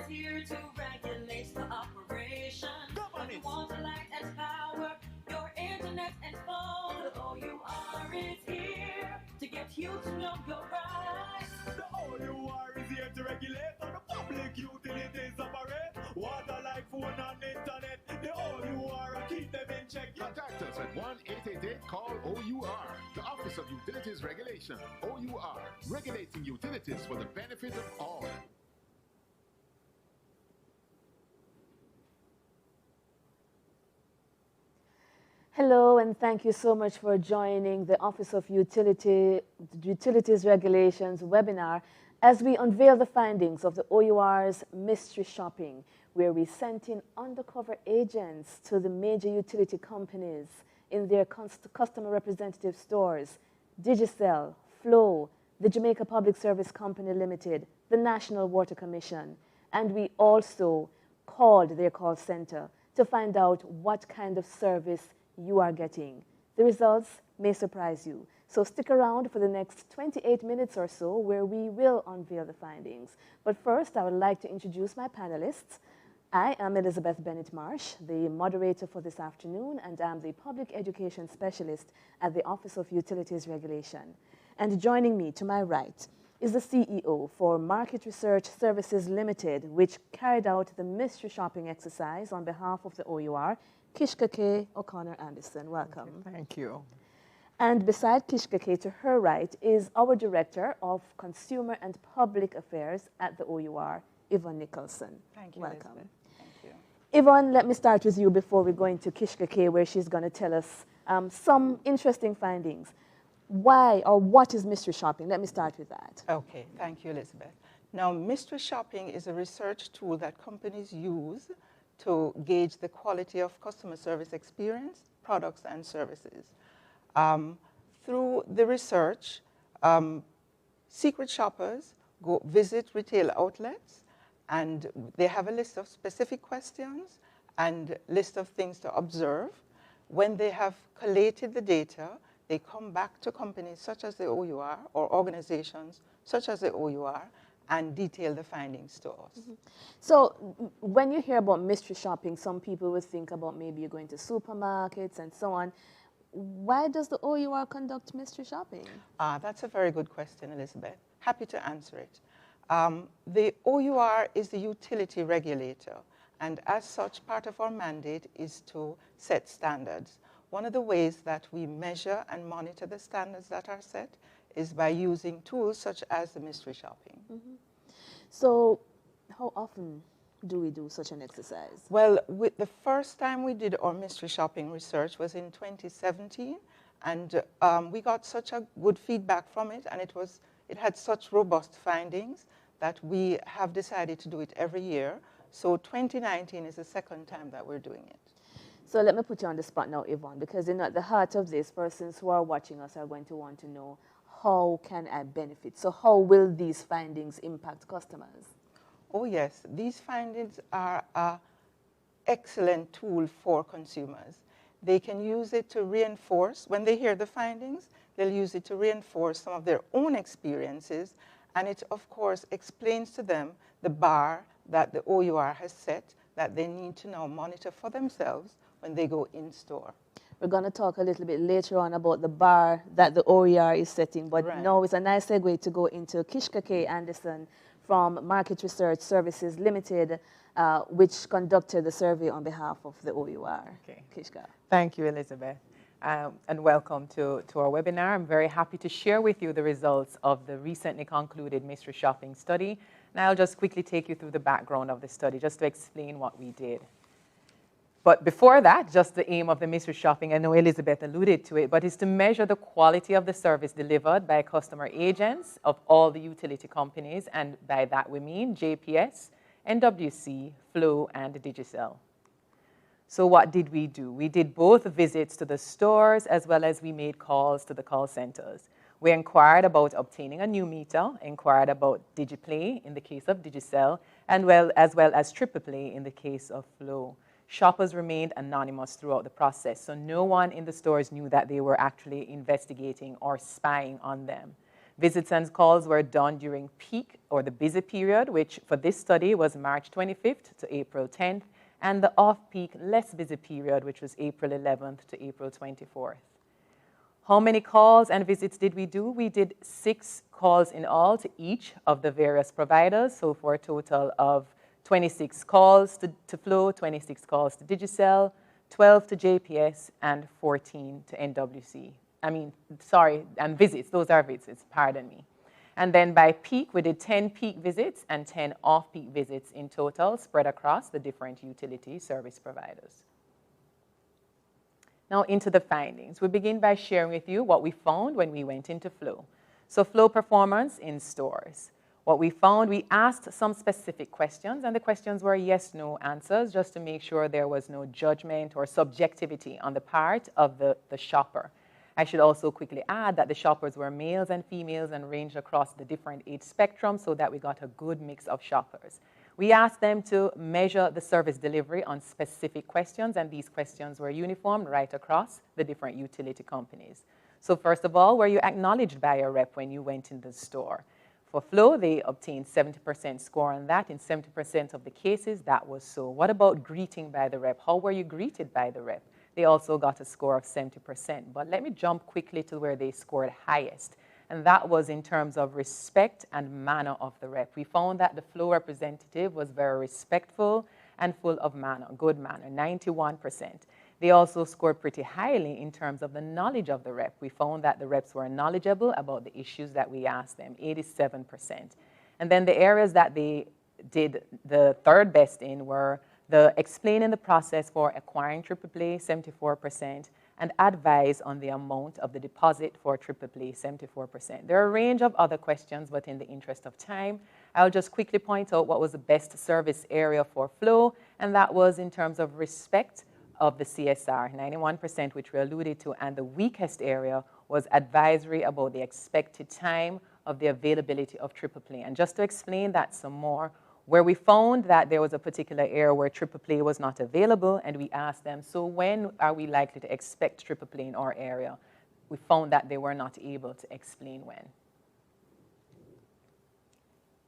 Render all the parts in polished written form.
here to regulate the operation. When you want to light and power your internet and phone, the OUR is here to get you to know your rights. The OUR is here to regulate how the public utilities operate. Water like phone and internet, the OUR keep them in check. Contact us at 1-888-CALL-OUR, the Office of Utilities Regulation. OUR, regulating utilities for the benefit of all. Hello, and thank you so much for joining the Office of Utilities Regulations webinar as we unveil the findings of the OUR's mystery shopping, where we sent in undercover agents to the major utility companies in their customer representative stores, Digicel, Flow, the Jamaica Public Service Company Limited, the National Water Commission, and we also called their call center to find out what kind of service you are getting. The results may surprise you. So stick around for the next 28 minutes or so where we will unveil the findings. But first, I would like to introduce my panelists. I am Elizabeth Bennett Marsh, the moderator for this afternoon, and I'm the Public Education Specialist at the Office of Utilities Regulation. And joining me to my right is the CEO for Market Research Services Limited, which carried out the mystery shopping exercise on behalf of the OUR, Kishka K. O'Connor Anderson. Welcome. Thank you. And beside Kishka K, to her right, is our Director of Consumer and Public Affairs at the OUR, Yvonne Nicholson. Thank you, Welcome. Elizabeth. Thank you. Yvonne, let me start with you before we go into Kishka K, where she's going to tell us some interesting findings. Why or what is mystery shopping? Let me start with that. Okay, thank you, Elizabeth. Now, mystery shopping is a research tool that companies use to gauge the quality of customer service experience, products, and services. Through the research, secret shoppers go visit retail outlets, and they have a list of specific questions and list of things to observe. When they have collated the data, they come back to companies such as the OUR or organizations such as the OUR and detail the findings to us. Mm-hmm. So when you hear about mystery shopping, some people will think about maybe you're going to supermarkets and so on. Why does the OUR conduct mystery shopping? That's a very good question, Elizabeth. Happy to answer it. The OUR is the utility regulator, and as such, part of our mandate is to set standards. One of the ways that we measure and monitor the standards that are set is by using tools such as the mystery shopping. Mm-hmm. So how often do we do such an exercise? Well, the first time we did our mystery shopping research was in 2017, and we got such a good feedback from it, and it had such robust findings that we have decided to do it every year. So 2019 is the second time that we're doing it. So let me put you on the spot now, Yvonne, because at the heart of this, persons who are watching us are going to want to know, how can I benefit? So how will these findings impact customers? Oh yes, these findings are an excellent tool for consumers. They can use it to reinforce, when they hear the findings, they'll use it to reinforce some of their own experiences, and it of course explains to them the bar that the OUR has set that they need to now monitor for themselves when they go in store. We're going to talk a little bit later on about the bar that the OER is setting, but Right. now it's a nice segue to go into Kishka K. Anderson from Market Research Services Limited, which conducted the survey on behalf of the OUR. Okay. Kishka. Thank you, Elizabeth, and welcome to our webinar. I'm very happy to share with you the results of the recently concluded mystery shopping study. And I'll just quickly take you through the background of the study just to explain what we did. But before that, just the aim of the mystery shopping, I know Elizabeth alluded to it, but is to measure the quality of the service delivered by customer agents of all the utility companies, and by that we mean JPS, NWC, Flow, and Digicel. So what did we do? We did both visits to the stores as well as we made calls to the call centers. We inquired about obtaining a new meter, inquired about DigiPlay in the case of Digicel, and as well as TriplePlay in the case of Flow. Shoppers remained anonymous throughout the process, so no one in the stores knew that they were actually investigating or spying on them. Visits and calls were done during peak or the busy period, which for this study was March 25th to April 10th, and the off-peak, less busy period, which was April 11th to April 24th. How many calls and visits did we do? We did 6 calls in all to each of the various providers, so for a total of 26 calls to Flow, 26 calls to Digicel, 12 to JPS, and 14 to NWC. And visits, those are visits, pardon me. And then by peak, we did 10 peak visits and 10 off-peak visits in total, spread across the different utility service providers. Now into the findings. We begin by sharing with you what we found when we went into Flow. So Flow performance in stores. What we found, we asked some specific questions, and the questions were yes/no answers, just to make sure there was no judgment or subjectivity on the part of the shopper. I should also quickly add that the shoppers were males and females and ranged across the different age spectrum so that we got a good mix of shoppers. We asked them to measure the service delivery on specific questions, and these questions were uniform right across the different utility companies. So first of all, were you acknowledged by a rep when you went in the store? For Flow, they obtained 70% score on that. In 70% of the cases, that was so. What about greeting by the rep? How were you greeted by the rep? They also got a score of 70%. But let me jump quickly to where they scored highest. And that was in terms of respect and manner of the rep. We found that the Flow representative was very respectful and full of manner, good manner, 91%. They also scored pretty highly in terms of the knowledge of the rep. We found that the reps were knowledgeable about the issues that we asked them, 87%. And then the areas that they did the third best in were the explaining the process for acquiring AAA, 74%, and advise on the amount of the deposit for AAA, 74%. There are a range of other questions, but in the interest of time, I'll just quickly point out what was the best service area for Flow, and that was in terms of respect of the CSR, 91%, which we alluded to, and the weakest area was advisory about the expected time of the availability of AAA. And just to explain that some more, where we found that there was a particular area where AAA was not available, and we asked them, so when are we likely to expect AAA in our area? We found that they were not able to explain when.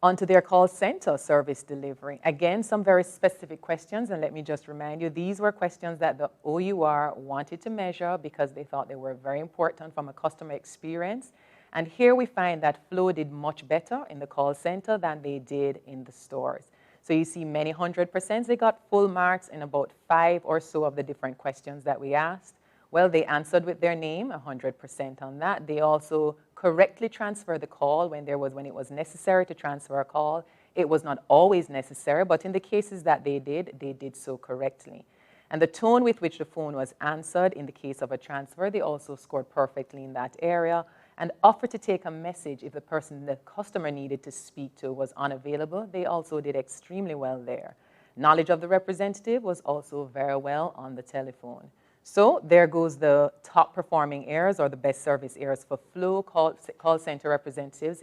Onto their call center service delivery. Again, some very specific questions, and let me just remind you, these were questions that the OUR wanted to measure because they thought they were very important from a customer experience. And here we find that Flow did much better in the call center than they did in the stores. So you see many 100%. They got full marks in about 5 or so of the different questions that we asked. Well, they answered with their name, 100% on that. They also correctly transferred the call when it was necessary to transfer a call. It was not always necessary, but in the cases that they did so correctly. And the tone with which the phone was answered in the case of a transfer, they also scored perfectly in that area. And offered to take a message if the person the customer needed to speak to was unavailable. They also did extremely well there. Knowledge of the representative was also very well on the telephone. So there goes the top performing areas or the best service areas for Flow call center representatives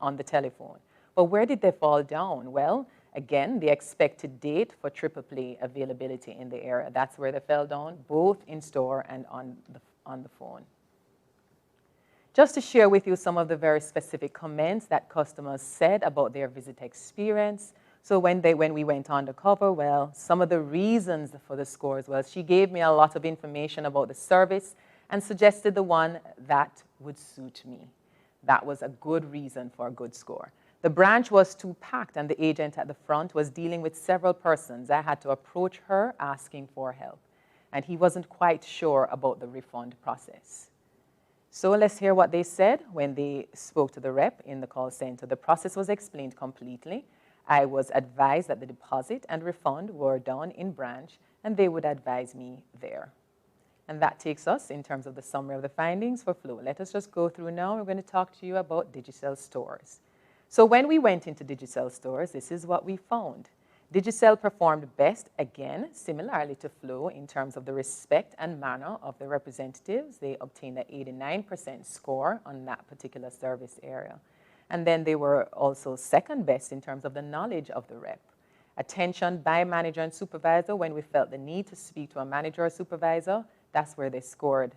on the telephone. But where did they fall down? Well, again, the expected date for AAA availability in the area. That's where they fell down, both in store and on the phone. Just to share with you some of the very specific comments that customers said about their visit experience. So when we went undercover, well, some of the reasons for the scores was she gave me a lot of information about the service and suggested the one that would suit me. That was a good reason for a good score. The branch was too packed and the agent at the front was dealing with several persons. I had to approach her asking for help. And he wasn't quite sure about the refund process. So let's hear what they said when they spoke to the rep in the call center. The process was explained completely. I was advised that the deposit and refund were done in branch, and they would advise me there. And that takes us in terms of the summary of the findings for Flow. Let us just go through now. We're going to talk to you about Digicel stores. So when we went into Digicel stores, this is what we found. Digicel performed best, again, similarly to Flow, in terms of the respect and manner of the representatives. They obtained an 89% score on that particular service area. And then they were also second best in terms of the knowledge of the rep. Attention by manager and supervisor when we felt the need to speak to a manager or supervisor, that's where they scored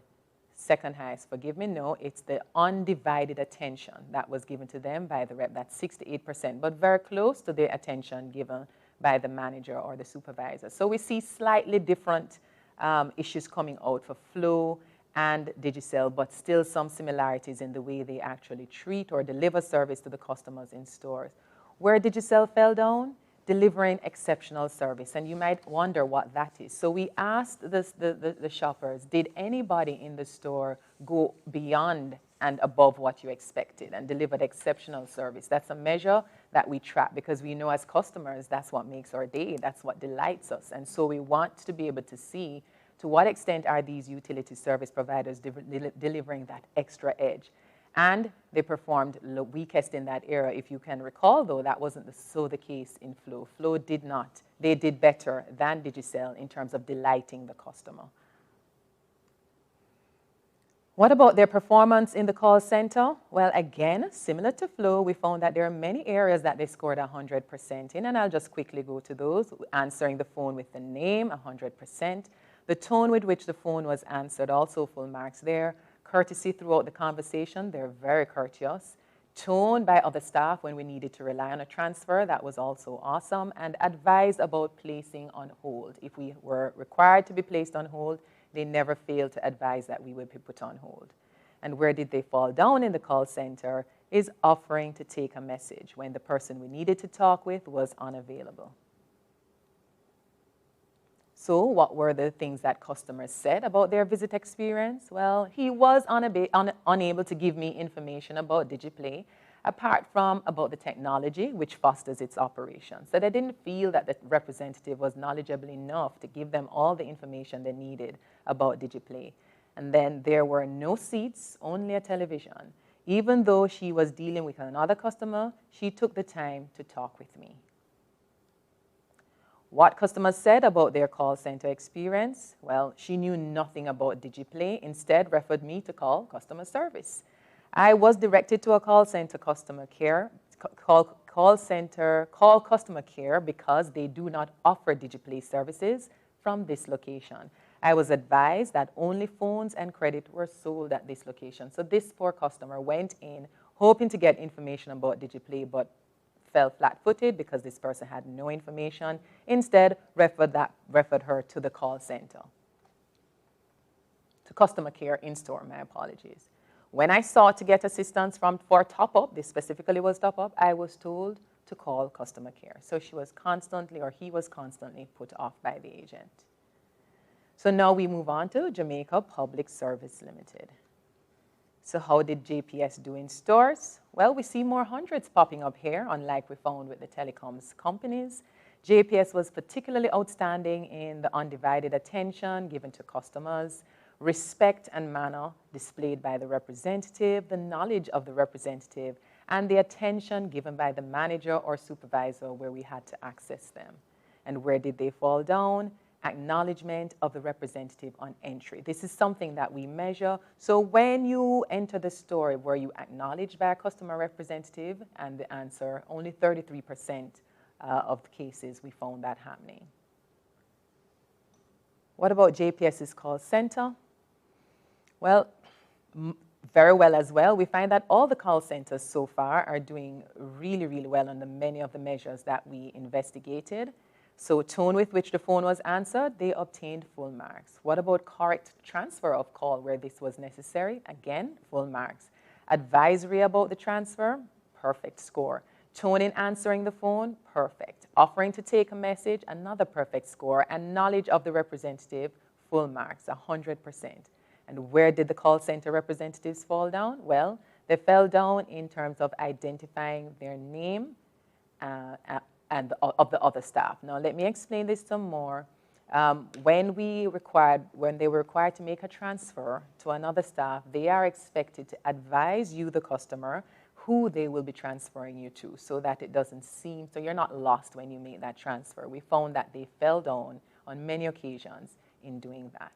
second highest, forgive me, no, it's the undivided attention that was given to them by the rep. That's 68%, but very close to the attention given by the manager or the supervisor. So we see slightly different issues coming out for Flow and Digicel, but still some similarities in the way they actually treat or deliver service to the customers in stores. Where Digicel fell down, delivering exceptional service. And you might wonder what that is. So we asked the shoppers, did anybody in the store go beyond and above what you expected and delivered exceptional service? That's a measure that we track because we know as customers that's what makes our day, that's what delights us. And so we want to be able to see to what extent are these utility service providers delivering that extra edge. And they performed weakest in that area. If you can recall, though, that wasn't so the case in Flow. Flow did not. They did better than Digicel in terms of delighting the customer. What about their performance in the call center? Well, again, similar to Flow, we found that there are many areas that they scored 100% in, and I'll just quickly go to those. Answering the phone with the name, 100%. The tone with which the phone was answered, also full marks there. Courtesy throughout the conversation, they're very courteous. Tone by other staff when we needed to rely on a transfer, that was also awesome. And advised about placing on hold. If we were required to be placed on hold, they never failed to advise that we would be put on hold. And where did they fall down in the call center is offering to take a message when the person we needed to talk with was unavailable. So what were the things that customers said about their visit experience? Well, he was unable to give me information about DigiPlay, apart from about the technology which fosters its operation. So they didn't feel that the representative was knowledgeable enough to give them all the information they needed about DigiPlay. And then there were no seats, only a television. Even though she was dealing with another customer, she took the time to talk with me. What customers said about their call center experience? Well, she knew nothing about DigiPlay, instead referred me to call customer service. I was directed to a call center customer care, call customer care because they do not offer DigiPlay services from this location. I was advised that only phones and credit were sold at this location. So this poor customer went in hoping to get information about DigiPlay, but fell flat-footed because this person had no information. Instead, referred her to the call center, to customer care in-store, my apologies. When I sought to get assistance for top-up, this specifically was top-up, I was told to call customer care. So she was constantly, or he was constantly put off by the agent. So now we move on to Jamaica Public Service Limited. So how did JPS do in stores? Well, we see more hundreds popping up here, unlike we found with the telecoms companies. JPS was particularly outstanding in the undivided attention given to customers, respect and manner displayed by the representative, the knowledge of the representative, and the attention given by the manager or supervisor where we had to access them. And where did they fall down? Acknowledgement of the representative on entry. This is something that we measure. So when you enter the store, were you acknowledged by a customer representative? And the answer, only 33% of the cases we found that happening. What about JPS's call center? Well, very well as well. We find that all the call centers so far are doing really, really well on many of the measures that we investigated. So tone with which the phone was answered, they obtained full marks. What about correct transfer of call where this was necessary? Again, full marks. Advisory about the transfer, perfect score. Tone in answering the phone, perfect. Offering to take a message, another perfect score. And knowledge of the representative, full marks, 100%. And where did the call center representatives fall down? Well, they fell down in terms of identifying their name and of the other staff. Now, let me explain this some more. When they were required to make a transfer to another staff, they are expected to advise you, the customer, who they will be transferring you to so that it doesn't seem, so you're not lost when you make that transfer. We found that they fell down on many occasions in doing that.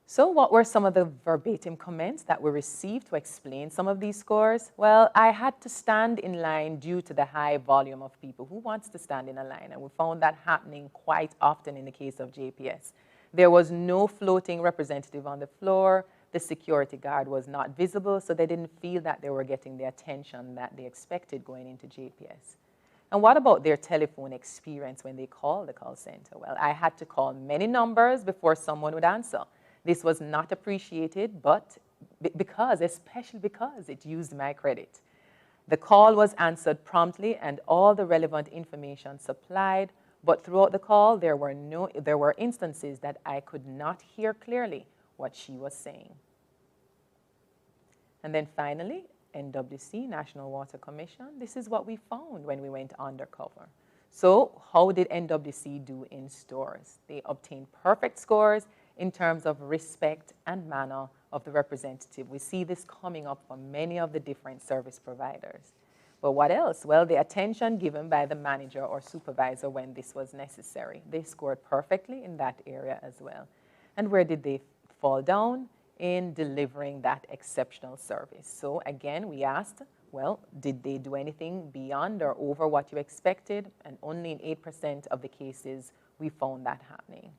So what were some of the verbatim comments that were received to explain some of these scores? Well, I had to stand in line due to the high volume of people. Who wants to stand in a line? And we found that happening quite often in the case of JPS. There was no floating representative on the floor. The security guard was not visible, so they didn't feel that they were getting the attention that they expected going into JPS. And what about their telephone experience when they called the call center? Well, I had to call many numbers before someone would answer. This was not appreciated, but especially because it used my credit. The call was answered promptly and all the relevant information supplied, but throughout the call, there were instances that I could not hear clearly what she was saying. And then finally, NWC, National Water Commission, this is what we found when we went undercover. So how did NWC do in stores? They obtained perfect scores in terms of respect and manner of the representative. We see this coming up for many of the different service providers. But what else? Well, the attention given by the manager or supervisor when this was necessary. They scored perfectly in that area as well. And where did they fall down? In delivering that exceptional service. So again, we asked, well, did they do anything beyond or over what you expected? And only in 8% of the cases, we found that happening.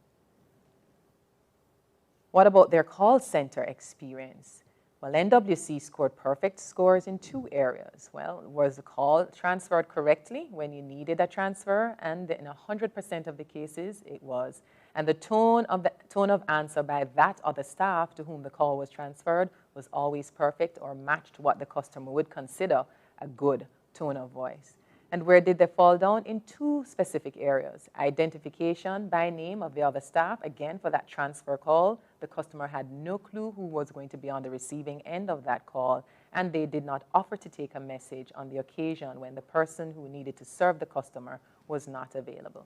What about their call center experience? Well, NWC scored perfect scores in 2 areas. Well, was the call transferred correctly when you needed a transfer? And in 100% of the cases, it was. And the tone of answer by that other staff to whom the call was transferred was always perfect or matched what the customer would consider a good tone of voice. And where did they fall down? In 2 specific areas. Identification by name of the other staff. Again, for that transfer call, the customer had no clue who was going to be on the receiving end of that call, and they did not offer to take a message on the occasion when the person who needed to serve the customer was not available.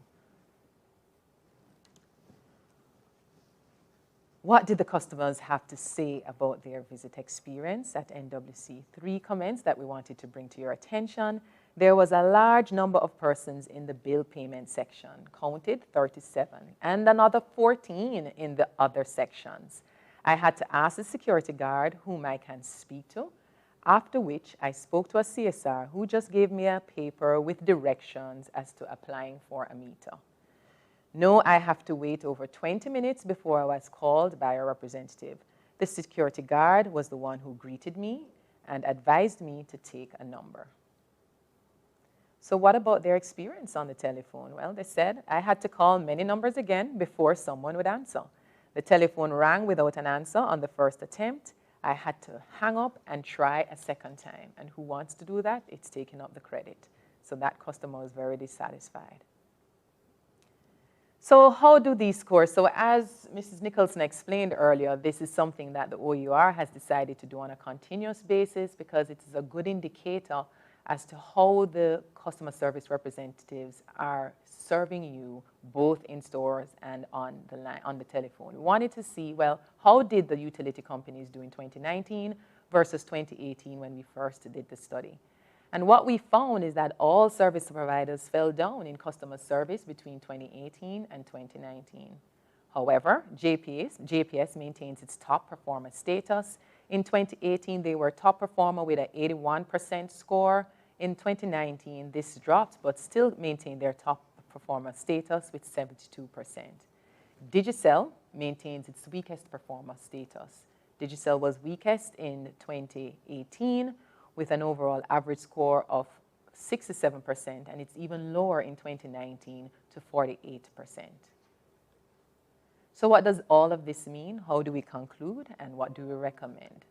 What did the customers have to say about their visit experience at NWC? 3 comments that we wanted to bring to your attention. There was a large number of persons in the bill payment section, counted 37, and another 14 in the other sections. I had to ask the security guard whom I can speak to, after which I spoke to a CSR who just gave me a paper with directions as to applying for a meter. No, I have to wait over 20 minutes before I was called by a representative. The security guard was the one who greeted me and advised me to take a number. So what about their experience on the telephone? Well, they said I had to call many numbers again before someone would answer. The telephone rang without an answer on the first attempt. I had to hang up and try a second time. And who wants to do that? It's taking up the credit. So that customer was very dissatisfied. So how do these scores? So as Mrs. Nicholson explained earlier, this is something that the OUR has decided to do on a continuous basis because it is a good indicator as to how the customer service representatives are serving you both in stores and on the line, on the telephone. We wanted to see, well, how did the utility companies do in 2019 versus 2018 when we first did the study? And what we found is that all service providers fell down in customer service between 2018 and 2019. However, JPS maintains its top performer status. In 2018, they were top performer with an 81% score. In 2019, this dropped, but still maintained their top performer status with 72%. Digicel maintains its weakest performer status. Digicel was weakest in 2018 with an overall average score of 67%, and it's even lower in 2019 to 48%. So what does all of this mean? How do we conclude, and what do we recommend?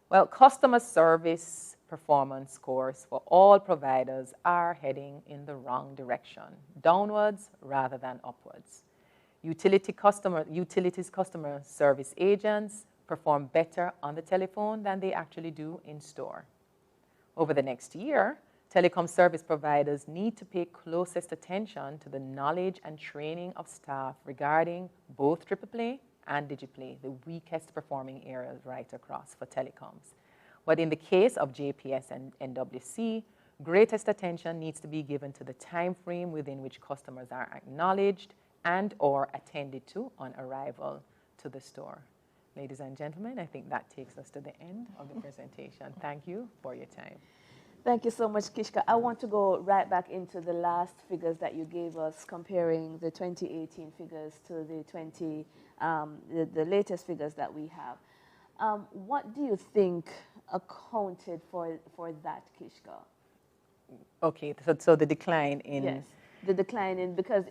Well, customer service performance scores for all providers are heading in the wrong direction, downwards rather than upwards. Utilities customer service agents perform better on the telephone than they actually do in store. Over the next year, telecom service providers need to pay closest attention to the knowledge and training of staff regarding both triple play and digiplay, the weakest performing areas right across for telecoms. But in the case of JPS and NWC, greatest attention needs to be given to the time frame within which customers are acknowledged and or attended to on arrival to the store. Ladies and gentlemen, I think that takes us to the end of the presentation. Thank you for your time. Thank you so much, Kishka. I want to go right back into the last figures that you gave us, comparing the 2018 figures to the latest figures that we have. What do you think accounted for that, Kishka? Okay, so the decline in... Yes, the decline in, because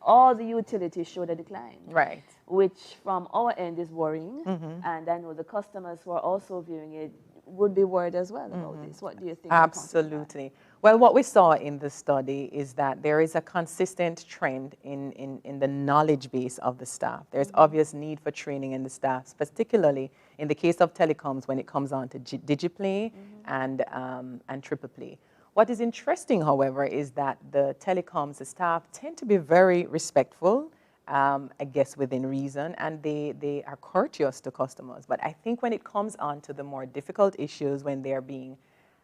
all the utilities showed a decline. Right. Which from our end is worrying. And I know the customers who are also viewing it would be worried as well about this. What do you think? Absolutely. Well, what we saw in the study is that there is a consistent trend in the knowledge base of the staff. There's obvious need for training in the staff, particularly in the case of telecoms when it comes on to Digiplay and Triple Play. What is interesting, however, is that the telecoms, the staff tend to be very respectful, I guess within reason, and they are courteous to customers. But I think when it comes on to the more difficult issues, when they're being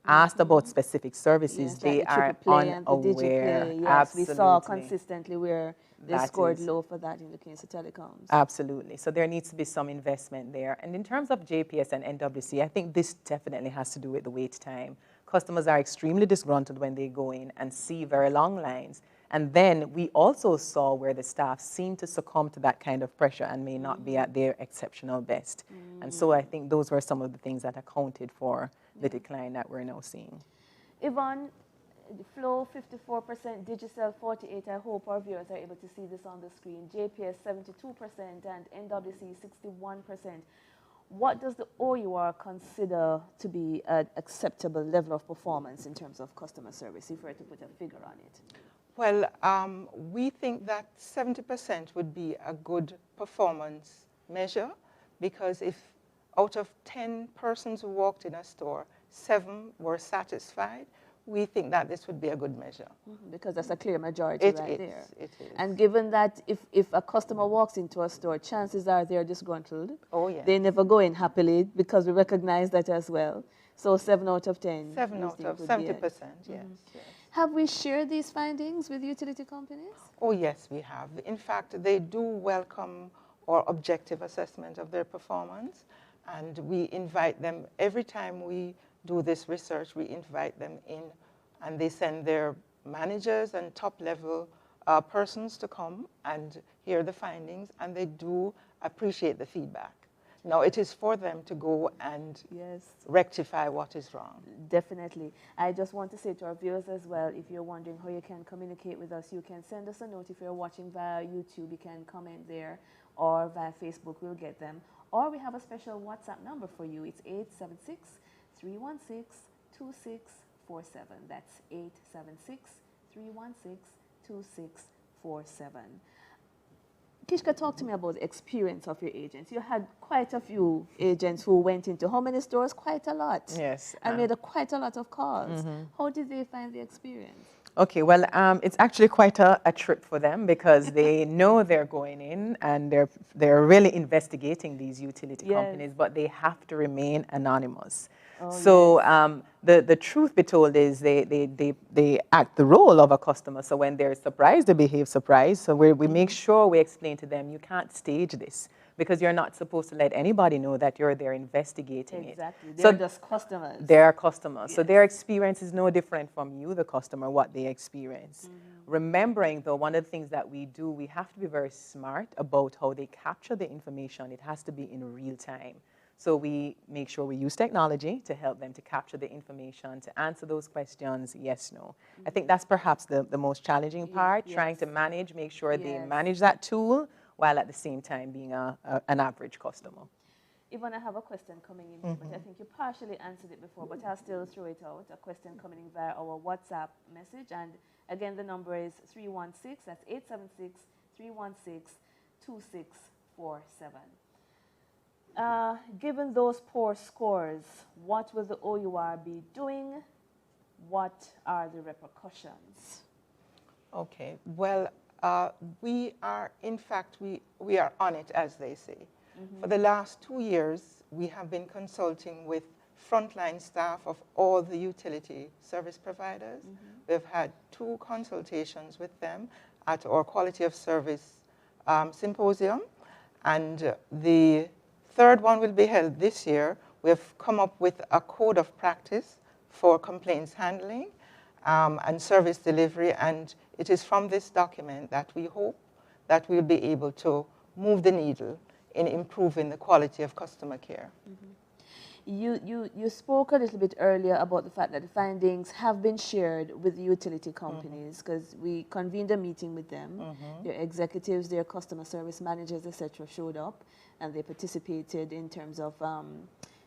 asked about specific services, yes, they like the are Play and the unaware. Digiplay. Yes, Absolutely. we saw consistently where they That scored is- low for that in the case of telecoms. Absolutely. So there needs to be some investment there. And in terms of JPS and NWC, I think this definitely has to do with the wait time. Customers are extremely disgruntled when they go in and see very long lines. And then we also saw where the staff seem to succumb to that kind of pressure and may not be at their exceptional best. And so I think those were some of the things that accounted for the decline that we're now seeing. Yvonne, Flow 54%, Digicel 48%. I hope our viewers are able to see this on the screen. JPS 72% and NWC 61%. What does the OUR consider to be an acceptable level of performance in terms of customer service, if we were to put a figure on it? Well, we think that 70% would be a good performance measure, because if out of 10 persons who walked in a store, 7 were satisfied, we think that this would be a good measure. Because that's a clear majority there. It is. And given that if a customer walks into a store, chances are they're disgruntled. Oh, yes. They never go in happily, because we recognize that as well. So 7 out of 10. 7 out of 70%, yes, yes. Have we shared these findings with utility companies? Oh, yes, we have. In fact, they do welcome our objective assessment of their performance, and we invite them every time we do this research. We invite them in, and they send their managers and top-level persons to come and hear the findings, and they do appreciate the feedback. Now, it is for them to go and rectify what is wrong. Definitely. I just want to say to our viewers as well, if you're wondering how you can communicate with us, you can send us a note. If you're watching via YouTube, you can comment there, or via Facebook, we'll get them. Or we have a special WhatsApp number for you. It's 876-316-2647. That's 876-316-2647. Kishka, talk to me about the experience of your agents. You had quite a few agents who went into how many stores? Quite a lot. Yes. And made quite a lot of calls. How did they find the experience? Okay, well, it's actually quite a trip for them, because they know they're going in and they're really investigating these utility companies, but they have to remain anonymous. Oh, so the truth be told is they act the role of a customer. So when they're surprised, they behave surprised. So we make sure we explain to them, you can't stage this, because you're not supposed to let anybody know that you're there investigating it. Exactly. They're just customers. They're customers. Yes. So their experience is no different from you, the customer, what they experience. Remembering, though, one of the things that we do, we have to be very smart about how they capture the information. It has to be in real time. So we make sure we use technology to help them to capture the information, to answer those questions, yes, no. I think that's perhaps the most challenging part, trying to manage, make sure they manage that tool, while at the same time being an average customer. Yvonne, I have a question coming in, but I think you partially answered it before, but I'll still throw it out. A question coming in via our WhatsApp message. And again, the number is 316, that's 876-316-2647. Given those poor scores, what will the OUR be doing? What are the repercussions? Okay, well, we are, in fact, we are on it, as they say. For the last 2 years, we have been consulting with frontline staff of all the utility service providers. We've had 2 consultations with them at our quality of service symposium, and the 3rd one will be held this year. We have come up with a code of practice for complaints handling and service delivery. And it is from this document that we hope that we'll be able to move the needle in improving the quality of customer care. You spoke a little bit earlier about the fact that the findings have been shared with the utility companies, because we convened a meeting with them. Their executives, their customer service managers, etc., showed up, and they participated in terms of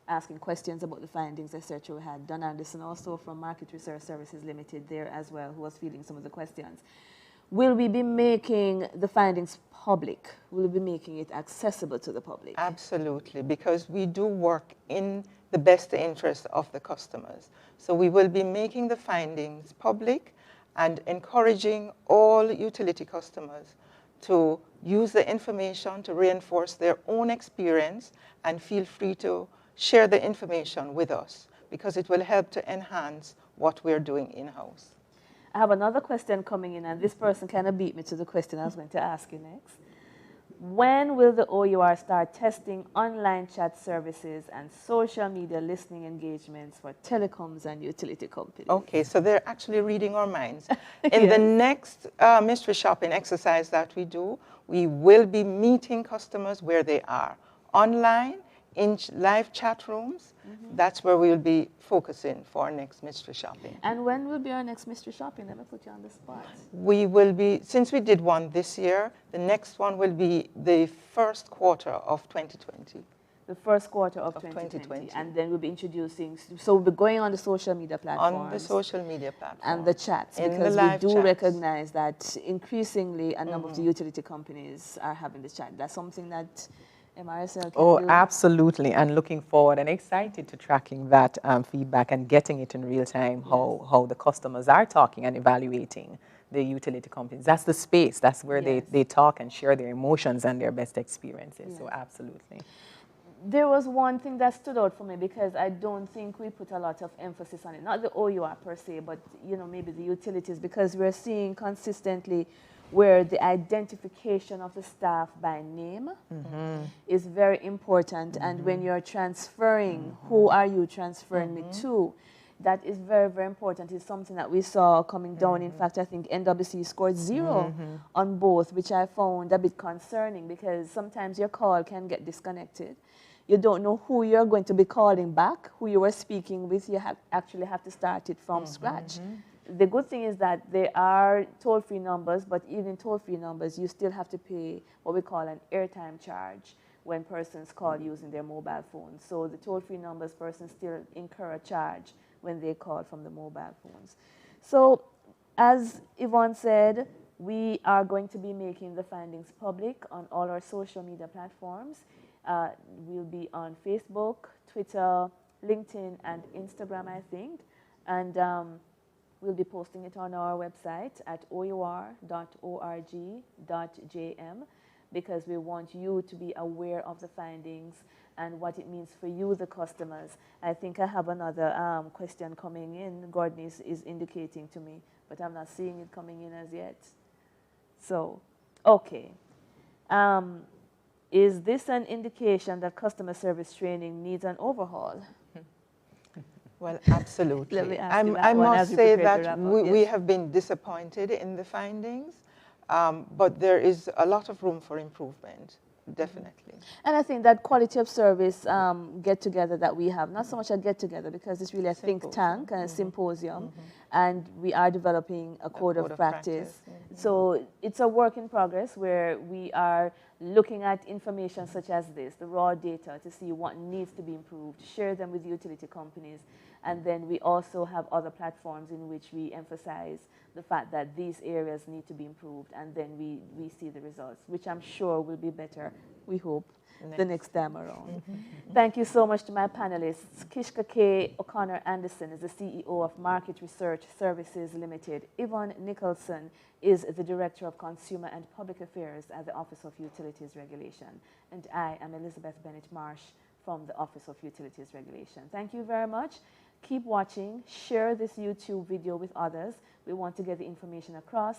asking questions about the findings, etc. We had Don Anderson also from Market Research Services Limited there as well, who was fielding some of the questions. Will we be making the findings public? Will we be making it accessible to the public? Absolutely, because we do work in the best interest of the customers. So we will be making the findings public and encouraging all utility customers to use the information to reinforce their own experience, and feel free to share the information with us, because it will help to enhance what we're doing in-house. I have another question coming in, and this person kind of beat me to the question I was going to ask you next. When will the OUR start testing online chat services and social media listening engagements for telecoms and utility companies? Okay, so they're actually reading our minds. In the next mystery shopping exercise that we do, we will be meeting customers where they are, online, in live chat rooms. That's where we'll be focusing for our next mystery shopping. And when will be our next mystery shopping? Let me put you on the spot. We will be, since we did one this year, the next one will be the first quarter of 2020. The first quarter of 2020. And then we'll be introducing, so we'll be going on the social media platforms. On the social media platform. And the chats, because we do recognize that increasingly a number of the utility companies are having the chat. That's something that MRSL can do. Absolutely, and looking forward and excited to tracking that feedback and getting it in real time, how the customers are talking and evaluating the utility companies. That's the space, that's where they talk and share their emotions and their best experiences, so absolutely. There was one thing that stood out for me, because I don't think we put a lot of emphasis on it, not the OUR per se, but maybe the utilities, because we're seeing consistently where the identification of the staff by name is very important. And when you're transferring, who are you transferring me to? That is very, very important. It's something that we saw coming down. In fact, I think NWC scored 0 on both, which I found a bit concerning, because sometimes your call can get disconnected. You don't know who you're going to be calling back, who you were speaking with. You actually have to start it from scratch. The good thing is that there are toll-free numbers, but even toll-free numbers, you still have to pay what we call an airtime charge when persons call using their mobile phones. So the toll-free numbers, persons still incur a charge when they call from the mobile phones. So as Yvonne said, we are going to be making the findings public on all our social media platforms. We'll be on Facebook, Twitter, LinkedIn, and Instagram, I think. And we'll be posting it on our website at our.org.jm, because we want you to be aware of the findings and what it means for you, the customers. I think I have another question coming in. Gordon is indicating to me, but I'm not seeing it coming in as yet. So, okay. Is this an indication that customer service training needs an overhaul? Well, absolutely. I must say that we have been disappointed in the findings, but there is a lot of room for improvement, definitely. And I think that quality of service get-together that we have, not so much a get-together, because it's really a think tank and a symposium, and we are developing a code of practice. So it's a work in progress, where we are looking at information such as this, the raw data, to see what needs to be improved, share them with utility companies. And then we also have other platforms in which we emphasize the fact that these areas need to be improved, and then we see the results, which I'm sure will be better, we hope, the next time around. Thank you so much to my panelists. Kishka K. O'Connor Anderson is the CEO of Market Research Services Limited. Yvonne Nicholson is the Director of Consumer and Public Affairs at the Office of Utilities Regulation. And I am Elizabeth Bennett Marsh from the Office of Utilities Regulation. Thank you very much. Keep watching. Share this YouTube video with others. We want to get the information across.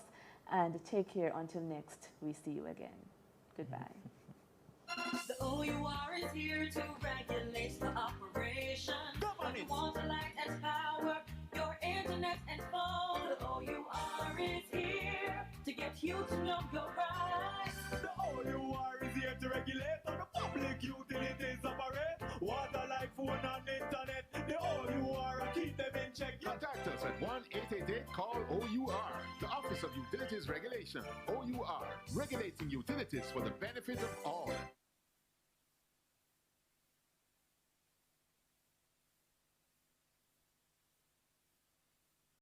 And take care until next we see you again. Goodbye. The OUR is here to regulate the operation. But we want to light as power. phone and internet. The OUR keep them in check. Contact us at 1-888-CALL-OUR, the Office of Utilities Regulation. OUR, regulating utilities for the benefit of all.